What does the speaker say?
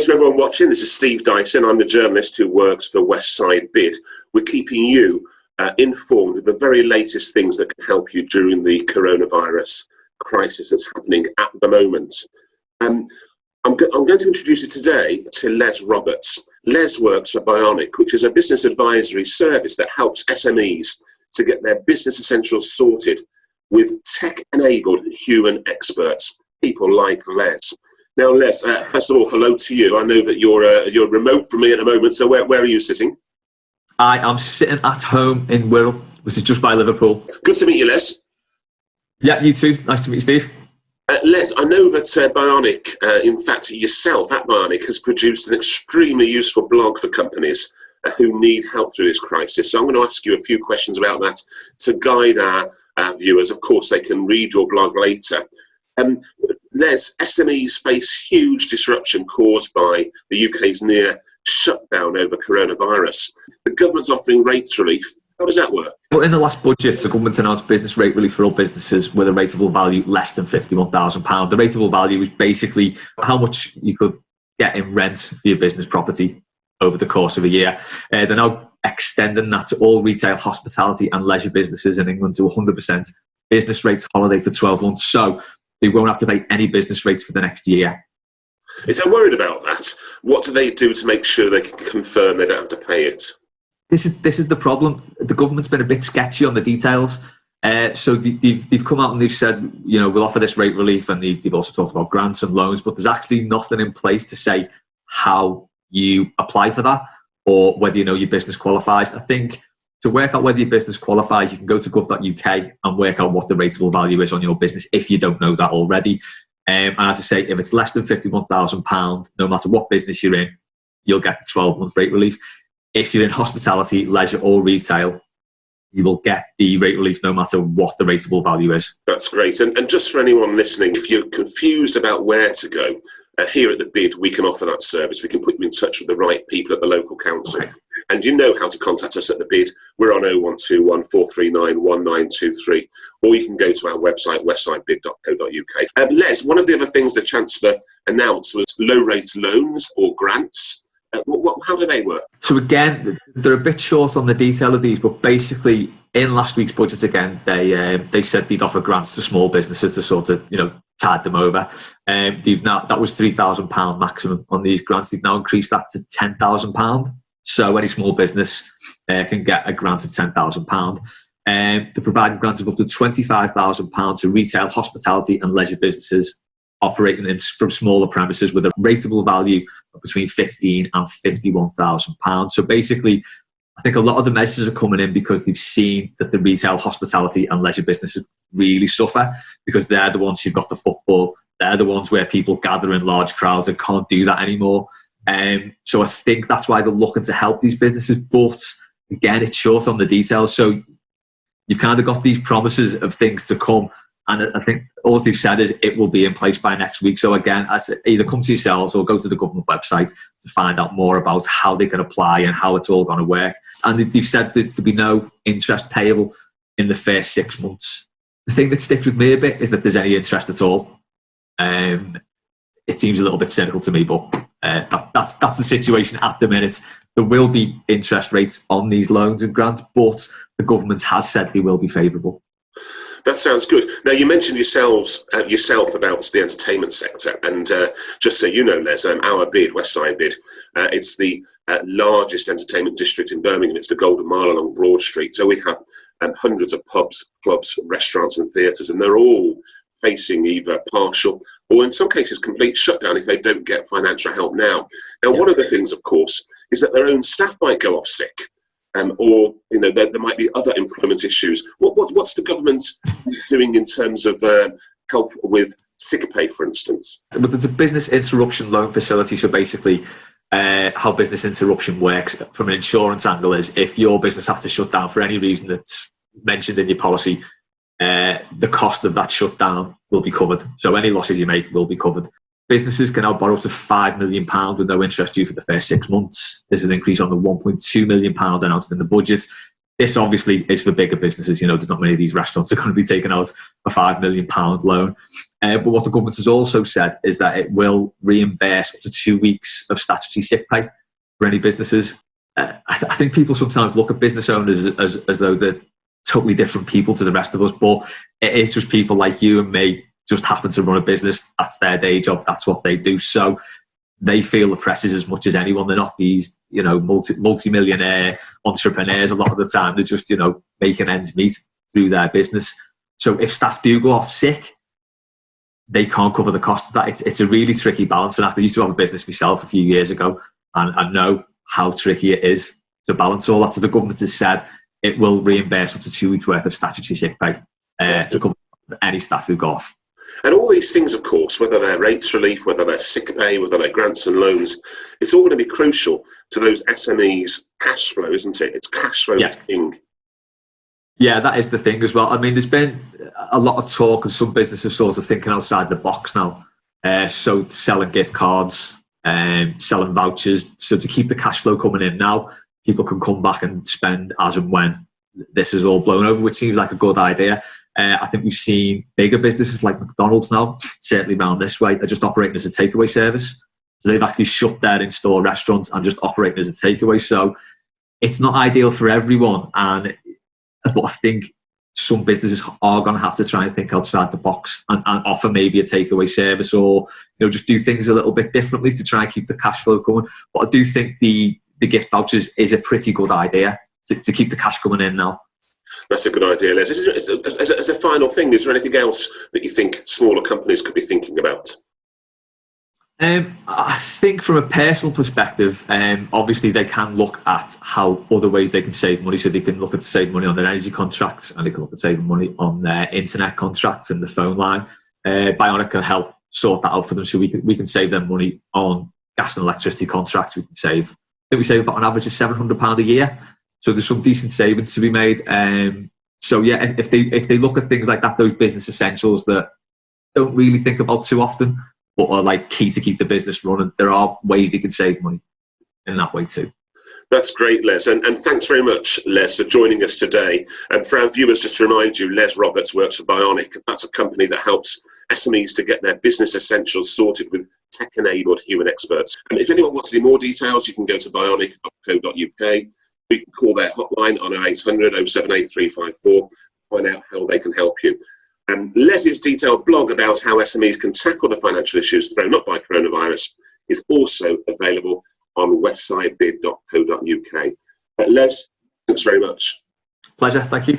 to everyone watching. This is Steve Dyson. I'm the journalist who works for Westside BID. We're keeping you informed of the very latest things that can help you during the coronavirus crisis that's happening at the moment. I'm going to introduce you today to Les Roberts. Les works for Bionic, which is a business advisory service that helps SMEs to get their business essentials sorted with tech-enabled human experts, people like Les. Now, Les, first of all, hello to you. I know that you're remote from me at the moment, so where are you sitting? I am sitting at home in Wirral, which is just by Liverpool. Good to meet you, Les. Yeah, you too. Nice to meet you, Steve. Les, I know that Bionic, in fact, yourself at Bionic, has produced an extremely useful blog for companies who need help through this crisis. So I'm going to ask you a few questions about that to guide our viewers. Of course, they can read your blog later. Les, SMEs face huge disruption caused by the UK's near shutdown over coronavirus. The government's offering rates relief. How does that work? Well, in the last budget, the government announced business rate relief for all businesses with a rateable value less than £51,000. The rateable value is basically how much you could get in rent for your business property over the course of a year. They're now extending that to all retail, hospitality and leisure businesses in England to 100% business rates holiday for 12 months. So they won't have to pay any business rates for the next year. If they're worried about that, what do they do to make sure they can confirm they don't have to pay it? This is the problem. The government's been a bit sketchy on the details. So they've come out and they've said, you know, we'll offer this rate relief, and they've also talked about grants and loans, but there's actually nothing in place to say how you apply for that or whether you know your business qualifies. I think to work out whether your business qualifies, you can go to gov.uk and work out what the rateable value is on your business if you don't know that already. And as I say, if it's less than £51,000, no matter what business you're in, you'll get the 12-month rate relief. If you're in hospitality, leisure or retail, you will get the rate relief no matter what the rateable value is. That's great. And just for anyone listening, if you're confused about where to go, here at the BID, we can offer that service. We can put you in touch with the right people at the local council. Okay. And you know how to contact us at the BID. We're on 0121 439 1923, or you can go to our website, westsidebid.co.uk. Les, one of the other things the Chancellor announced was low-rate loans or grants. How do they work? So again, they're a bit short on the detail of these, but basically in last week's budget again, they said they'd offer grants to small businesses to sort of, you know, tide them over. That was £3,000 maximum on these grants. They've now increased that to £10,000. So any small business can get a grant of £10,000. They're providing grants of up to £25,000 to retail, hospitality and leisure businesses operating from smaller premises with a rateable value of between £15,000 and £51,000. So basically, I think a lot of the measures are coming in because they've seen that the retail, hospitality and leisure businesses really suffer because they're the ones who've got the footfall. They're the ones where people gather in large crowds and can't do that anymore. So I think that's why they're looking to help these businesses. But again, it's short on the details. So you've kind of got these promises of things to come. And I think all they've said is it will be in place by next week. So again, either come to yourselves or go to the government website to find out more about how they can apply and how it's all going to work. And they've said that there'll be no interest payable in the first 6 months. The thing that sticks with me a bit is that there's any interest at all. It seems a little bit cynical to me, but that's the situation at the minute. There will be interest rates on these loans and grants, but the government has said they will be favourable. That sounds good. Now, you mentioned yourself about the entertainment sector, and just so you know, Les, our BID, Westside BID, it's the largest entertainment district in Birmingham. It's the Golden Mile along Broad Street. So we have hundreds of pubs, clubs, restaurants and theatres, and they're all facing either partial or in some cases complete shutdown if they don't get financial help now. Now, one of the things, of course, is that their own staff might go off sick. Or, you know, there might be other employment issues. What's the government doing in terms of help with sick pay, for instance? But there's a business interruption loan facility. So basically, how business interruption works from an insurance angle is if your business has to shut down for any reason that's mentioned in your policy, the cost of that shutdown will be covered. So any losses you make will be covered. Businesses can now borrow up to £5 million with no interest due for the first 6 months. This is an increase on the £1.2 million announced in the budget. this obviously is for bigger businesses. You know, there's not many of these restaurants are going to be taking out a £5 million loan. But what the government has also said is that it will reimburse up to 2 weeks of statutory sick pay for any businesses. I think people sometimes look at business owners as though they're totally different people to the rest of us, but it is just people like you and me just happen to run a business. That's their day job. That's what they do. So they feel the pressures as much as anyone. They're not these, you know, multi-millionaire entrepreneurs a lot of the time. They're just, you know, making ends meet through their business. So if staff do go off sick, they can't cover the cost of that. It's a really tricky balance. And I used to have a business myself a few years ago, and I know how tricky it is to balance all that. So the government has said it will reimburse up to 2 weeks worth of statutory sick pay to cover any staff who go off. And all these things, of course, whether they're rates relief, whether they're sick pay, whether they're grants and loans, it's all going to be crucial to those SMEs' cash flow, isn't it? It's cash flow is king. Yeah, that is the thing as well. I mean, there's been a lot of talk and some businesses sort of thinking outside the box now. So selling gift cards, selling vouchers. So to keep the cash flow coming in now, people can come back and spend as and when this is all blown over, which seems like a good idea. I think we've seen bigger businesses like McDonald's now, certainly around this way, are just operating as a takeaway service. So they've actually shut their in-store restaurants and just operating as a takeaway. So it's not ideal for everyone. But I think some businesses are going to have to try and think outside the box and offer maybe a takeaway service, or, you know, just do things a little bit differently to try and keep the cash flow going. But I do think the gift vouchers is a pretty good idea to keep the cash coming in now. That's a good idea, Les. As a final thing, is there anything else that you think smaller companies could be thinking about? I think from a personal perspective, obviously they can look at how other ways they can save money. So they can look at saving money on their energy contracts, and they can look at saving money on their internet contracts and the phone line. Bionic can help sort that out for them, so we can save them money on gas and electricity contracts. We save about an average of £700 a year. So there's some decent savings to be made. So yeah, if they look at things like that, those business essentials that don't really think about too often, but are like key to keep the business running, there are ways they can save money in that way too. That's great, Les. And thanks very much, Les, for joining us today. And for our viewers, just to remind you, Les Roberts works for Bionic. That's a company that helps SMEs to get their business essentials sorted with tech-enabled human experts. And if anyone wants any more details, you can go to bionic.co.uk. You can call their hotline on 0800 078 354, find out how they can help you. Les's detailed blog about how SMEs can tackle the financial issues thrown up by coronavirus is also available on westsidebid.co.uk. Les, thanks very much. Pleasure, thank you.